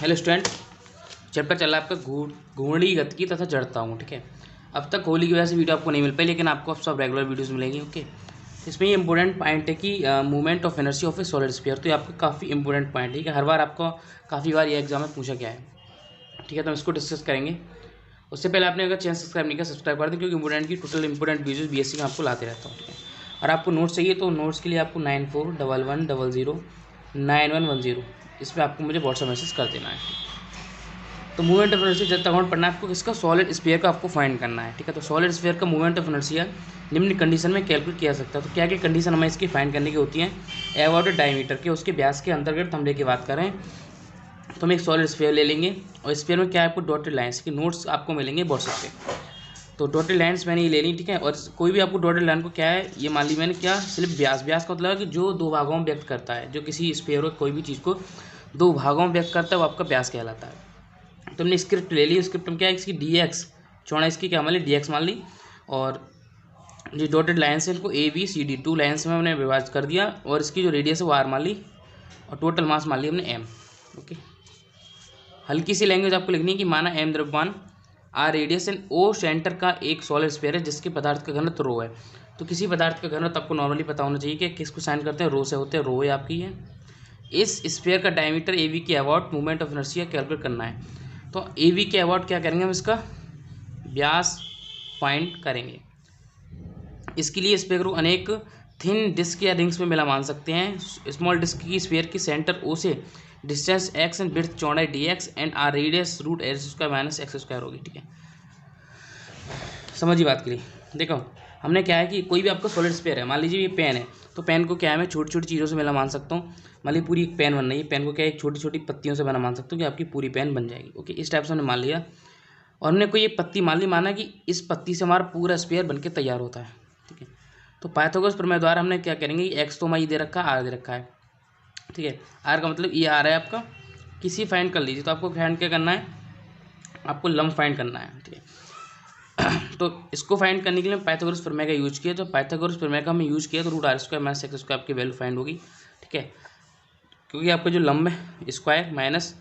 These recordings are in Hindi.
हेलो स्टूडेंट, चैप्टर चल रहा है आपका घूर्णी गतिकी तथा जड़ता हूँ। ठीक है, अब तक होली की वजह से वीडियो आपको नहीं मिल पाई, लेकिन आपको अब सब रेगुलर वीडियोस मिलेंगी। ओके, इसमें ये इंपॉर्टेंट पॉइंट है कि movement of energy of A solid sphere. तो ये आपका काफ़ी इंपॉर्टेंट पॉइंट है। ठीक है, हर बार आपको काफ़ी बार ये एग्जाम में पूछा गया है। ठीक है, तो हम इसको डिस्कस करेंगे। उससे पहले आपने अगर चैनल सब्सक्राइब नहीं किया, सब्सक्राइब कर दें, क्योंकि इंपॉर्टेंट की टोटल इंपॉर्टेंट वीडियोज बीएससी में आपको लाते रहता हूँ। ठीक है, और आपको नोट्स चाहिए तो नोट्स के लिए आपको 9411009110 इस पर आपको मुझे व्हाट्सअप मैसेज कर देना है। तो मूवमेंट ऑफ इनर्शिया जब तक अकाउंट पढ़ना है आपको, इसका सॉलिड स्फीयर का आपको फाइंड करना है। ठीक है, तो सॉलिड स्फीयर का मूवमेंट ऑफ इनर्शिया निम्न कंडीशन में कैलकुलेट किया जा सकता है। तो क्या क्या कंडीशन हमें इसकी फाइंड करने की होती हैं? अबाउट डायमीटर के, उसके व्यास के अंतर्गत हम लेके बात करें तो हम एक सॉलिड स्फीयर ले लेंगे, और स्फीयर में क्या आपको डॉटेड लाइन्स की नोट्स आपको मिलेंगे व्हाट्सएप पे। तो डॉटेड लाइन्स मैंने ये ले ली। ठीक है, और कोई भी आपको डॉटेड लाइन को क्या है, ये मान ली मैंने क्या, सिर्फ व्यास का मतलब है कि जो दो भागों में व्यक्त करता है, जो किसी स्फीयर को कोई भी चीज़ को दो भागों में व्यक्त करता है वो आपका व्यास कहलाता है। तो हमने स्क्रिप्ट ले ली, स्क्रिप्ट में क्या है, इसकी डी एक्स चौड़ा इसकी क्या मान ली, डी एक्स मान ली, और जो डॉटेड लाइन्स है इनको A B C D 2 lines में हमने विभाजित कर दिया, और इसकी जो रेडियस है वो आर मान ली, और टोटल मास मान ली हमने एम। ओके, हल्की सी लैंग्वेज आपको लिखनी है कि माना एम द्रव्यमान, R radius and O centre का एक सॉलिड स्फीयर है जिसके पदार्थ का घनत्व रो है। तो किसी पदार्थ का घनत्व आपको नॉर्मली पता होना चाहिए कि किसको साइन करते हैं, रो से होते हैं, रो है आपकी है। इस स्फीयर का डायमीटर ए वी के about movement of inertia calculate करना है। तो ए वी के अबाउट क्या करेंगे, हम इसका व्यास फाइंड करेंगे। इसके लिए स्फीयर को अनेक थिन डिस्क या रिंग्स में मिला मान सकते हैं। स्मॉल डिस्क की स्फीयर की सेंटर ओ से डिस्टेंस एक्स एंड विड्थ चौड़ाई D X and R radius root H square minus x square होगी। ठीक है, समझिए बात के लिए। देखो हमने क्या है कि कोई भी आपका सॉलिड स्फीयर है, मान लीजिए ये पेन है, तो पेन को क्या है मैं छोटी छोटी चीज़ों से मिला मान सकता हूँ। मान लीजिए पूरी एक पेन बन रही है, पेन को क्या है एक छोटी छोटी पत्तियों से बना मान सकता हूँ कि आपकी पूरी पेन बन जाएगी। ओके, इस टाइप से हमने मान लिया, और हमने कोई एक पत्ती मान ली, माना कि इस पत्ती से हमारा पूरा स्फीयर बनके तैयार होता है। ठीक है, तो पाइथागोरस प्रमेय द्वारा हमने क्या करेंगे, एक्स तो हमारा ये दे रखा है, आर दे रखा है। ठीक है, आर का मतलब ये आर है आपका, किसी फाइंड कर लीजिए। तो आपको फाइंड क्या करना है, आपको लंब फाइंड करना है। ठीक है, तो इसको फाइंड करने के लिए पाइथागोरस प्रमेय का यूज किया। तो पाइथागोरस प्रमेय का हमने यूज किया तो root are square minus x square आपकी वैल्यू फाइंड होगी। ठीक है, क्योंकि आपका जो लंब है स्क्वायर माइनस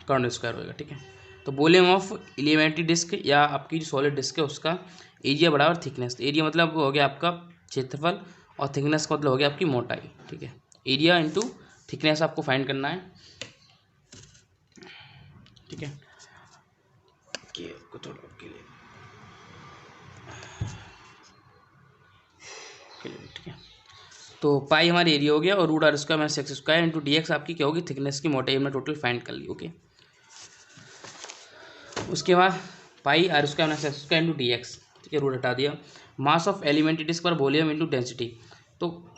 कर्ण स्क्वायर होगा। ठीक है, तो वॉल्यूम ऑफ एलिमेंट्री डिस्क या आपकी जो सॉलिड डिस्क है उसका एरिया बराबर थिकनेस। एरिया मतलब हो गया आपका क्षेत्रफल, और थिकनेस का मतलब हो गया आपकी मोटाई। ठीक है, एरिया इंटू थिकनेस आपको फाइंड करना है। ठीक है, ठीक है, तो पाई हमारी एरिया हो गया, और root are square minus x square into D X आपकी क्या होगी, थिकनेस की मोटाई हमने टोटल फाइंड कर ली। ओके, उसके बाद pi are square minus x square into D X. ठीक है, रूट हटा दिया। मास ऑफ एलिमेंट्री डिस्क पर वॉल्यूम इंटू डेंसिटी। तो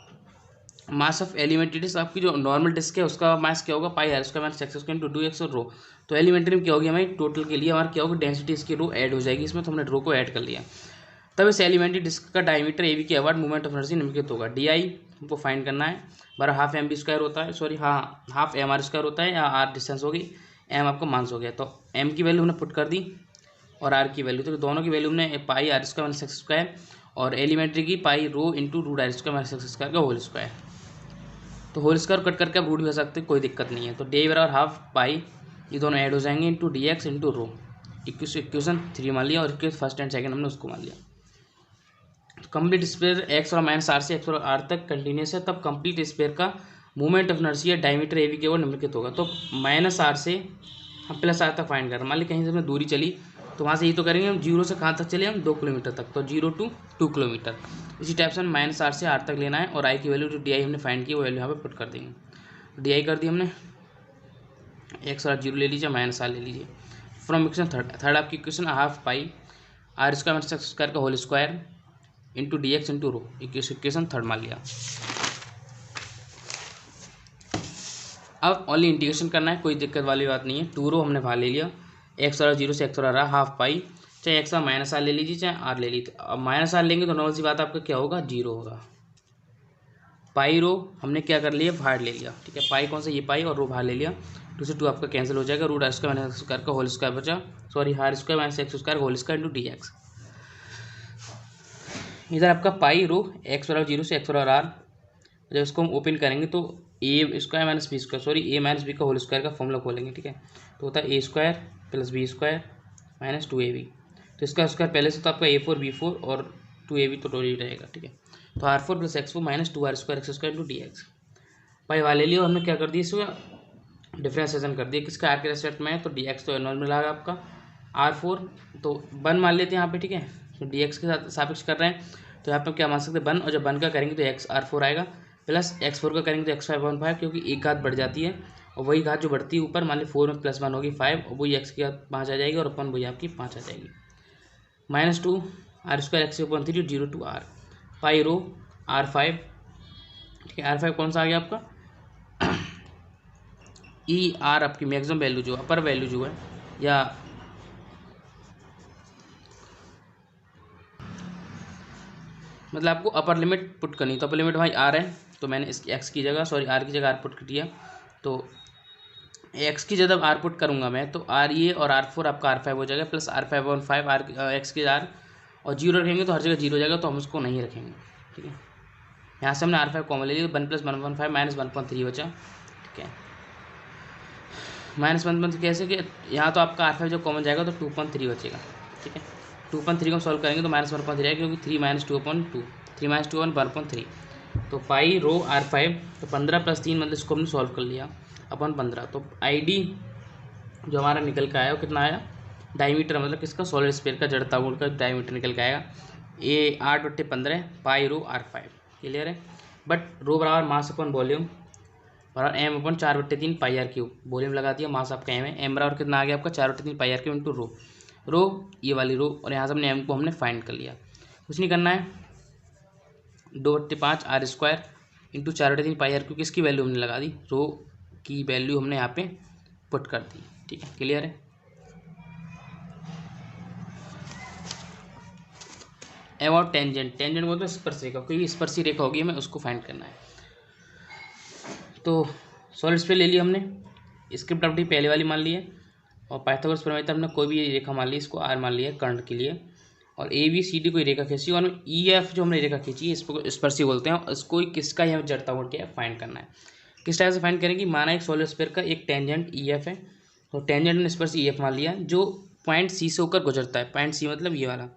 मास ऑफ एलिमेंट्री डिस्क आपकी जो नॉर्मल डिस्क है उसका मास क्या होगा, pi are square minus x square into 2x और रो। तो एलिमेंट्री में क्या होगी, हमारी टोटल के लिए हमारा क्या होगा, डेंसिटी इसकी रो ऐड हो जाएगी इसमें, तो हमने रो को ऐड कर लिया। तब इस एलिमेंट्री डिस्क का डायमीटर ए बी के अबाउट मूवमेंट ऑफ एनर्जी निम्नलिखित होगा। डी आई हमको फाइंड करना है, बारह हाफ एम बी स्क्वायर होता है, सॉरी हाँ हाफ एम आर स्क्वायर होता है, या आर डिस्टेंस होगी, एम आपका मास हो गया। तो एम की वैल्यू हमने पुट कर दी, और आर की वैल्यू, तो दोनों की वैल्यू हमने pi are square minus x square, और एलिमेंट्री की pi rho into root are square minus x square का होल स्क्वायर। तो होल स्क्वायर कट करके आप रूट भी हो सकते हैं, कोई दिक्कत नहीं है। तो डी बराबर हाफ पाई, ये दोनों ऐड हो जाएंगे, into D x into rho. Equation 3 मान लिया, और इक्वेशन फर्स्ट एंड सेकंड हमने उसको मान लिया। तो कंप्लीट स्पेयर एक्स और माइनस आर से एक्स और आर तक कंटिन्यूस है, तब कंप्लीट स्पेयर का movement of inertia diameter A V के ओर निम्नलिखित होगा। तो माइनस आर से हम प्लस आर तक फाइंड कर रहे हैं। मान ली कहीं से हमें दूरी चली, तो वहाँ से ये तो करेंगे हम जीरो से कहाँ तक चले, हम 2 किलोमीटर तक, तो 0 to 2 किलोमीटर। इसी टाइप से हम माइनस आर से आर तक लेना है, और आई की वैल्यू जो डी आई हमने फाइंड की वो वैल्यू यहाँ पे पुट कर देंगे। डी आई कर दी हमने, एक्स और 0 ले लीजिए, माइनस आर ले लीजिए। फ्रॉम इक्वेशन थर्ड आपकी equation half pi are square minus x square का whole square into D x into rho, equation third मान लिया। अब ओनली इंटीग्रेशन करना है, कोई दिक्कत वाली बात नहीं है। 2 रो हमने बाहर ले लिया, एक्स और 0 से एक्स और आ रहा हाफ पाई, चाहे एक्स और माइनस आर ले लीजिए चाहे आर ले लीजिए। अब माइनस आर लेंगे तो नॉर्मल सी बात आपका क्या होगा, 0 होगा। पाई रो हमने क्या कर लिया, बाहर ले लिया। ठीक है, पाई कौन सा, ये पाई, और रो बाहर ले लिया। 2 से 2 आपका कैंसिल हो जाएगा, root are square minus x square का होल स्क्वायर बचा, sorry R square minus x square whole square into D X. इधर आपका पाई रो एक्स बराबर 0 से एक्स और आर, जब इसको हम ओपन करेंगे तो a square minus b square, sorry a minus b का होल स्क्वायर का फॉर्मूला खोलेंगे, ठीक है। तो होता है a square plus b square minus 2ab। तो इसका स्क्वायर पहले से तो आपका a4 b4 और 2ab तो टोटल रहेगा, ठीक है। तो r4 plus x4 minus 2r square x square into dx। भाई वाले लिए हमने क्या कर दिया, इसमें डिफ्रेंसिएशन कर दिया, किसका आर के रेस्पेक्ट में है, तो dx तो नॉर्मल आएगा आपका r4 तो 1 मान लेते हैं यहाँ पे, ठीक है। तो dx के साथ सापेक्ष कर रहे हैं तो यहाँ पे क्या मान सकते हैं 1, और जब 1 का करेंगे तो x r4 आएगा, प्लस x4 का करेंगे तो x5/5, क्योंकि एक घात बढ़ जाती है और वही घात जो बढ़ती है ऊपर, मान ली 4 में +1 होगी 5, और वही x की घात 5 आ जाएगी और अपन वही आपकी 5 आ जाएगी। -2 r square x/3 0 to r pi rho r5, ठीक है। r5 कौन सा आ गया आपका ई आर, आपकी मैक्सिमम वैल्यू जो अपर वैल्यू जो है, या मतलब आपको अपर लिमिट पुट करनी, तो अपर लिमिट भाई आर है, तो मैंने इसकी एक्स की जगह, सॉरी आर की जगह आर पुट किया। तो एक्स की जगह आर पुट करूँगा मैं, तो आर ये और r4 आपका r5 हो जाएगा, प्लस r5/5 आर एक्स की आर, और 0 रखेंगे तो हर जगह 0 हो जाएगा, तो हम उसको नहीं रखेंगे, ठीक है। यहाँ से हमने r5 कॉमन ले लिया, 1 + 1/5 माइनस 1.3 बचा, ठीक है। -1.3 कैसे कि यहाँ तो आपका r5 जब कॉमन जाएगा तो 2.3 बचेगा, ठीक है। 2.3 को हम सॉल्व करेंगे तो -1.3 आएगा, क्योंकि 3 - 2/2 3 - 2 1/3। तो पाई रो r5, तो 15 + 3 मतलब इसको हमने सॉल्व कर लिया अपन 15। तो ID जो हमारा निकल के आया वो कितना आया, डायमीटर मतलब किसका, सॉलिड स्फीयर का जड़ता गुण का डायमीटर निकल के आएगा ये 8/15 पाई रो r5। क्लियर है। बट रो बराबर मास अपन वॉल्यूम बराबर m/4/3 पाई r क्यूब, वॉल्यूम लगा दिया, मास आपका m है, m बराबर कितना आ गया आपका 4/3 पाई r क्यूब इंटू रो ये वाली रो, और यहाँ से हमने m को हमने फाइंड कर लिया। कुछ नहीं करना है, 2/5 r स्क्वायर इंटू 4/3 पाई r क्यूब, किसकी वैल्यू हमने लगा दी, रो की वैल्यू हमने यहाँ पे पुट कर दी, ठीक है। क्लियर है। अबाउट टेंजेंट, टेंजेंट बोलते हैं स्पर्शरेखा, कोई स्पर्शरेखा होगी हमें उसको फाइंड करना है। तो सॉलिड स्फीयर ले लिया हमने, स्क्रिप्ट प्रॉपर्टी पहले वाली मान ली है, और पाइथागोरस प्रमेय हमने कोई भी रेखा मान ली, इसको आर मान लिया करंट के लिए, और ABCD कोई रेखा खींची, और EF जो हमने रेखा खींची इसको स्पर्शी बोलते हैं, इसको किसका यहाँ जड़ता गुण क्या है फाइंड करना है। किस टाइप से फाइंड करेंगे, माना एक सॉलिड स्फीयर का एक टेंजेंट EF है, तो टेंजेंट ने स्पर्शी EF मान लिया जो पॉइंट C से होकर गुजरता है, पॉइंट C मतलब ये वाला,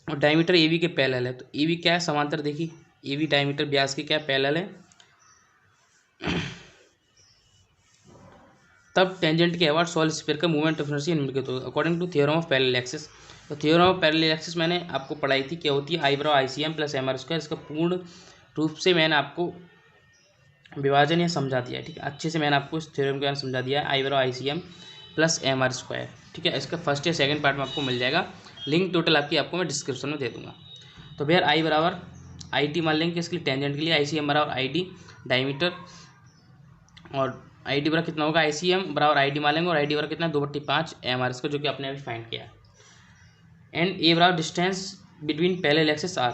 और डायमीटर AB के पैरेलल है। तो AB क्या है, समांतर, देखिए AB डायमीटर व्यास के क्या पैरेलल है, तब टेंजेंट के अबाउट सॉलिड स्फीयर का मूवमेंट ऑफ इनर्शिया निम्नलिखित होगा according to theorem of parallel axis. तो थ्योरम ऑफ पैरेलल एक्सिस मैंने आपको पढ़ाई थी, क्या होती है, I/ICM प्लस MR²। इसका पूर्ण रूप से मैंने आपको विभाजन ये समझा दिया है, ठीक है। अच्छे से मैंने आपको इस थ्योरम के बारे में समझा दिया है, I/ICM प्लस MR², ठीक है। इसका फर्स्ट या सेकंड पार्ट में आपको मिल जाएगा, लिंक टोटल आपको मैं डिस्क्रिप्शन में दे दूंगा। तो भैया I बराबर IT मान लेंगे इसके लिए, टेंजेंट के लिए, ICM बराबर ID डायमीटर, और ID बराबर कितना होगा, ICM बराबर ID मान लेंगे, और ID बराबर कितना 2/5 MR इसका, जो कि आपने अभी फाइंड किया। एंड A बराबर distance between parallel axis R।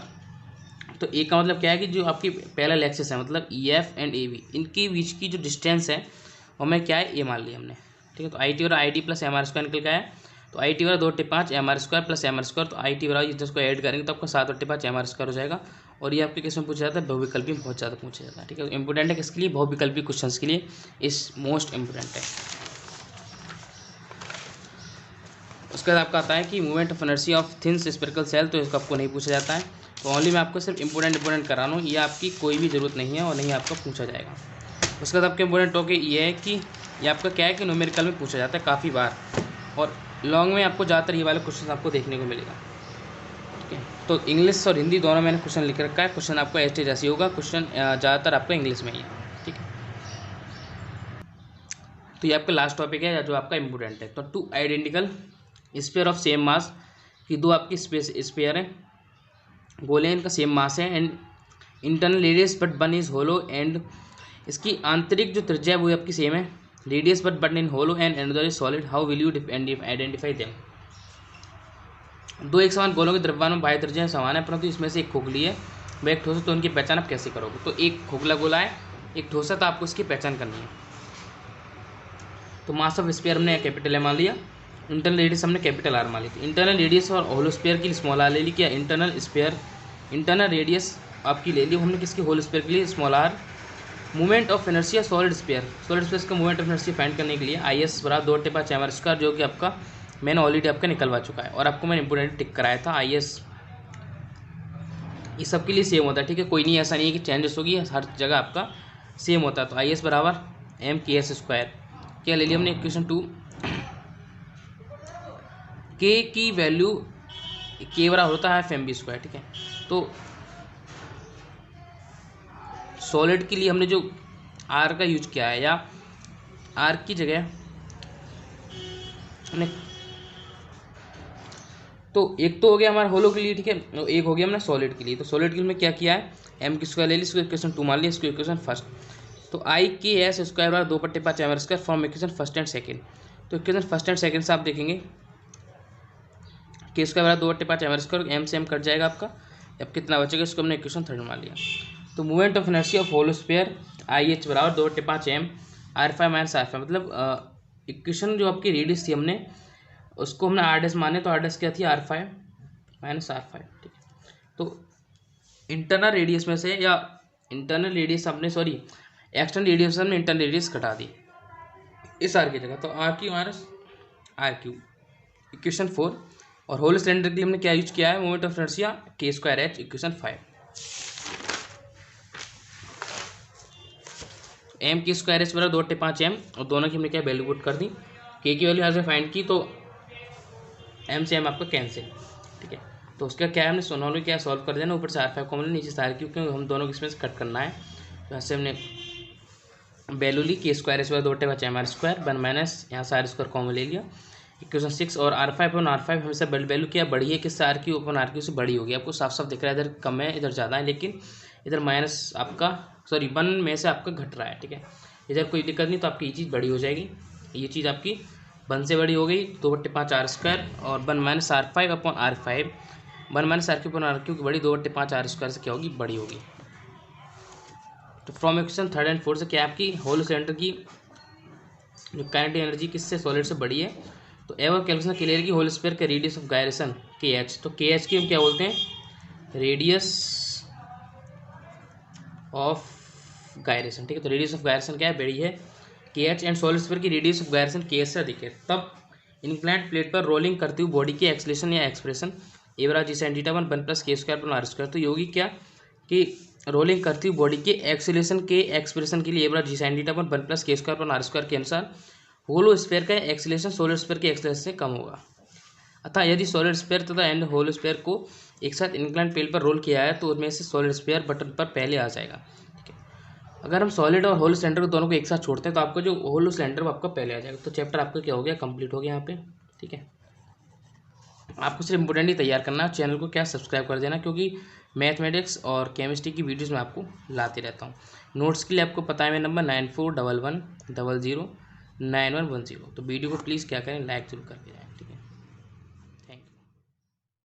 तो A का मतलब क्या है कि जो आपकी पैरेलल एक्सिस है, मतलब EF एंड AB, इनके बीच की जो डिस्टेंस है वो मैं क्या है A मान लिया हमने, ठीक है। तो IT बराबर ID प्लस MR² निकल गया है, तो IT बराबर 2/5 MR² प्लस MR², तो IT बराबर जिसको ऐड करेंगे तो आपका 7/5 MR² हो जाएगा। और ये आपके किसमें पूछा जाता है, बहुविकल्पी में बहुत ज़्यादा पूछा जाता है, ठीक है। तो इंपॉर्टेंट है किसके लिए, बहुविकल्पी क्वेश्चंस के लिए इस मोस्ट इंपॉर्टेंट है। उसके बाद आपका आता है कि movement of inertia of thin spherical shell, तो इसका आपको नहीं पूछा जाता है, तो ओनली मैं आपको सिर्फ इंपॉर्टेंट करा रहा हूँ, ये आपकी कोई भी ज़रूरत नहीं है और नहीं आपका पूछा जाएगा। उसके बाद आपके इंपॉर्टेंट टॉपिक ये है कि ये आपका क्या है कि न्यूमेरिकल में पूछा जाता है काफ़ी बार, और लॉन्ग में आपको ज़्यादातर ये वाले क्वेश्चन आपको देखने को मिलेगा, ठीक है। तो इंग्लिश और हिंदी दोनों मैंने क्वेश्चन लिख रखा है, क्वेश्चन आपको ऐसे जैसे होगा, क्वेश्चन ज़्यादातर आपको इंग्लिश में ही है, ठीक है। तो ये आपका लास्ट टॉपिक है जो आपका इंपॉर्टेंट है। तो two identical sphere of same mass, कि दो आपकी स्पेयर है, गोले इनका सेम मास है, and internal radius but one is hollow, and इसकी आंतरिक जो त्रिज्या है वो आपकी सेम है, radius but one in hollow, and another is solid, how will you identify them. दो एक समान गोलों के द्रव्यमान में बाह्य त्रिज्या समान है, परंतु इसमें से एक खोखली है, वह एक ठोस है, तो उनकी पहचान आप कैसे करोगे। तो एक खोखला गोला है, एक ठोस है, तो आपको इसकी पहचान करनी है। तो मास ऑफ स्पेयर हमने कैपिटल M मान लिया, इंटरनल रेडियस हमने कैपिटल R मान ली। तो इंटरनल रेडियस और होलो स्पेयर के लिए स्मॉल r ले ली, क्या इंटरनल रेडियस आपकी ले ली हमने किसकी, होल स्पेयर के लिए small r, movement of inertia solid sphere का मूवमेंट ऑफ इनर्शिया फाइंड करने के लिए आई एस बराबर 2 टेपा स्क्वायर, जो कि आपका मैंने ऑलरेडी आपका निकलवा चुका है और आपको मैंने इंपोर्टेंट टिक कराया था आई एस। ये सबके लिए सेम होता है, ठीक है, कोई नहीं ऐसा नहीं है कि चेंजेस होगी, हर जगह आपका सेम होता है। तो आई एस बराबर एम के एस स्क्वायर, क्या ले लिया हमने इक्वेशन 2, के की वैल्यू के बराबर होता है एम बी स्क्वायर, ठीक है। तो सॉलिड के लिए हमने जो आर का यूज किया है, या आर की जगह हमने, तो एक तो हो गया हमारा होलो के लिए, ठीक है, एक हो गया हमने सॉलिड के लिए। तो सॉलिड के लिए हमने क्या किया है, एम की स्क्वायर ले ली, इसको इक्वेशन 2 मान लिया, इसको इक्वेशन फर्स्ट। तो आई के एस स्क्वायर बराबर 2/5 M square from equation first and second. तो इक्वेशन फर्स्ट एंड सेकेंड से आप देखेंगे के स्क्वायर बराबर 2/5 एम स्क्वायर, एम से एम कट जाएगा आपका, अब कितना बचेगा, इसको हमने इक्वेशन थर्ड मान लिया। तो movement of inertia of hollow sphere I H बराबर 2/5 M R five minus R five, मतलब इक्वेशन जो आपकी रेडियस थी हमने उसको हमने आर डैश माने, तो आर डैश क्या थी R five minus R five, ठीक है। तो इंटरनल रेडियस में से, या इंटरनल रेडियस हमने सॉरी एक्सटर्नल रेडियस हमने इंटरनल रेडियस घटा दी इस आर की जगह, तो R Q minus R Q, equation 4। और होल सिलेंडर के लिए हमने क्या यूज किया है, मोमेंट ऑफ इनर्शिया के स्क्वायर एच, इक्वेशन 5। एम की स्क्वायर एच बराबर 2/5 एम, और दोनों की हमने क्या वैल्यू पुट कर दी, के की वैल्यू यहाँ से फाइंड की, तो एम से एम आपका कैंसिल, ठीक है। तो उसका क्या है, हमने सोनोल में क्या सॉल्व कर देना, ऊपर से आर फाइव कॉमन, नीचे से आर क्यू, क्योंकि हम दोनों इसमें से कट करना है। तो यहाँ से हमने वैल्यू ली के स्क्वायर एच बराबर 2/5 एम आर स्क्वायर, 1 माइनस यहाँ से आर स्क्वायर कॉमन ले लिया, इक्वेशन 6। और आर फाइव हमेशा वैल्यू क्या बड़ी है, किससे आर क्यू अपन आर क्यू से बड़ी होगी, आपको साफ साफ दिख रहा है, इधर कम है इधर ज़्यादा है, लेकिन इधर माइनस आपका सॉरी 1 में से आपका घट रहा है, ठीक है। इधर कोई दिक्कत नहीं, तो आपकी ये चीज़ बड़ी हो जाएगी, ये चीज़ आपकी 1 से बड़ी हो गई, 2/5 आर स्क्वायर, और 1 minus R five upon R five, 1 minus R Q upon R Q की बड़ी 2/5 आर स्क्वायर से क्या होगी, बड़ी होगी। तो फ्रॉम इक्वेशन 3 और 4 से क्या आपकी होल सिलेंडर की जो काइनेटिक एनर्जी किससे सॉलिड से बड़ी है। तो एवर कैलकुलेशन क्लियर की होल स्फीयर के रेडियस ऑफ गायरेशन के एच, तो के एच की हम क्या बोलते हैं, रेडियस ऑफ गायरेशन, ठीक है। तो रेडियस ऑफ गायरेशन क्या है, बड़ी है के एच, एंड सॉलिड स्फीयर की रेडियस ऑफ गायरेशन के एच से अधिक है, तब इंक्लाइंड प्लेट पर रोलिंग करती हुई बॉडी की एक्सलेशन या एक्सप्रेशन ए बराबर जी साइन थीटा 1 प्लस के स्क्वायर अपॉन आर स्क्वायर। तो ये होगी क्या कि रोलिंग करती हुई बॉडी के एक्सेलेशन के एक्सप्रेशन के लिए ए बराबर जी साइन थीटा 1 प्लस के स्क्वायर अपॉन आर स्क्वायर के अनुसार होलो स्फीयर का एक्सेलेशन सॉलिड स्फीयर के एक्सेलेशन से कम होगा। अतः यदि सॉलिड स्फीयर तथा एंड होलो स्फीयर को एक साथ इंक्लाइंड प्लेन पर रोल किया है, तो उनमें से सॉलिड स्फीयर बटन पर पहले आ जाएगा, ठीक है। अगर हम सॉलिड और होलो सिलेंडर को दोनों को एक साथ छोड़ते हैं, तो आपका जो होलो सिलेंडर वो आपका पहले आ जाएगा। तो चैप्टर आपका क्या हो गया, कंप्लीट हो गया यहाँ पे, ठीक है। आपको सिर्फ इंपोर्टेंट ही तैयार करना है, चैनल को क्या सब्सक्राइब कर देना, क्योंकि मैथमेटिक्स और केमिस्ट्री की वीडियोज़ मैं आपको लाते रहता हूँ। नोट्स के लिए आपको पता है मेरा नंबर 9411009110। तो वीडियो को प्लीज़ क्या करें, लाइक जरूर करके जाएँ।